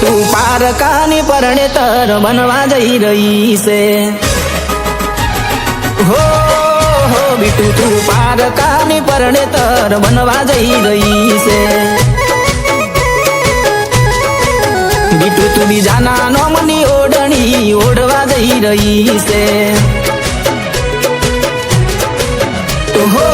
તું પારકાની પરણેતર બનવા જઈ રહી છે હો બીટુ તું પારકાની પરણેતર બનવા જઈ રહી છે બીટુ તું બીજાના નોમની ઓઢણી ઓઢવા જઈ રહી છે હો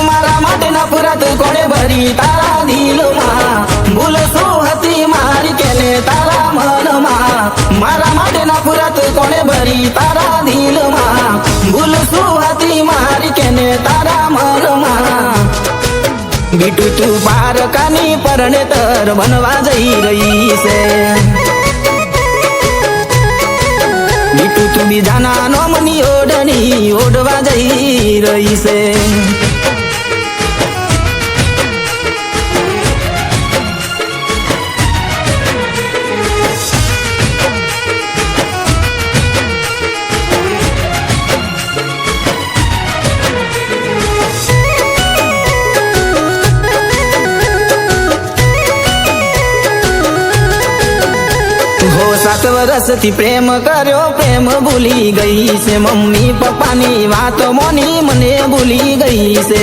મારા માટે નફરત કોણે ભરી તારા દિલમાં ભૂલ શું હતી મારી કેને તારા મનમાં મારા માટે નફરત કોણે ભરી તારા દિલમાં ભૂલ શું હતી મારી કેને તારા મનમાં બીટુ તું પારકાની પરણેતર બનવા જઈ રહી છે બીટુ તું બીજાના નોમની ઓઢણી ઓઢવા જઈ રહી છે હો 7 વર્ષથી પ્રેમ કર્યો પ્રેમ ભૂલી ગઈ છે મમ્મી પપ્પાની વાત મોની મને ભૂલી ગઈ છે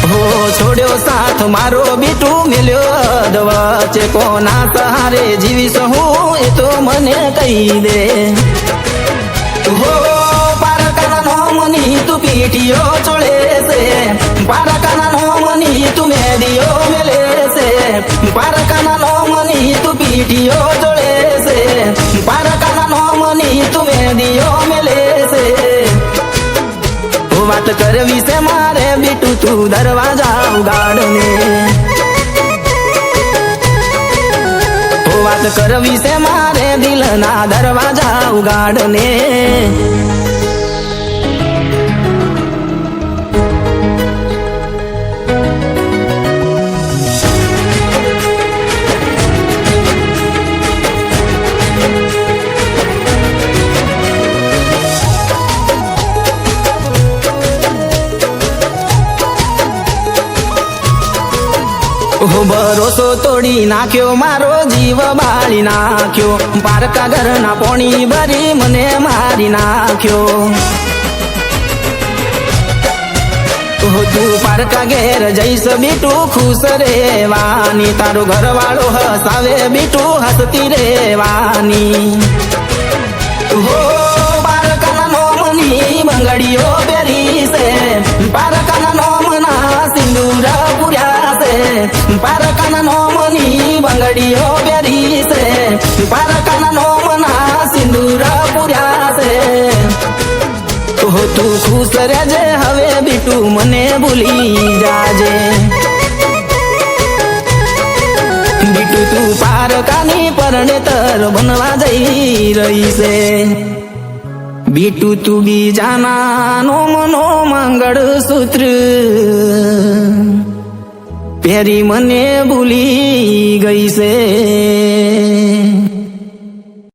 હો છોડ્યો સાથ મારો બીટુ મેલ્યો અધવચ્ચે કોના સહારે જીવીશ હું એ તો મને કહી દે હો પારકાના નોમની તું પીટીઓ ચોળે છે પારકાના નોમની તું મેદીઓ મેલે છે પારકાના નોમની તું પીટીઓ જોડે છે પારકાના નોમની તું મેદીઓ મેલે છે વાત કરવી છે મારે બીટુ તું દરવાજા ઉગાડને વાત કરવી છે મારે દિલના દરવાજા ઉગાડને ભરોસો તોડી નાખ્યો મારો જીવ બાળી નાખ્યો પારકા ઘરના પોણી ભરી મને મારી નાખ્યો તું પારકા ઘેર જઈશ બીટુ ખુશ રેવાની તારો ઘરવાળો હસાવે બીટુ હસતી રેવાની હો પારકાના નોમની બંગડીઓ પહેરી છે પારકાના નોમના સિંદૂર પૂર્યા છે પારકાના નોમની બંગડીઓ પહેરી છે પારકાના નોમના સિંદૂર પૂર્યા છે તું ખુશ રહેજે હવે બીટુ મને ભૂલી જાજે બીટુ તું પારકાની પરણેતર બનવા જઈ રહી છે બીટુ તું બીજાના નોમનો મંગળસૂત્ર પહેરી મને ભૂલી ગઈ છે।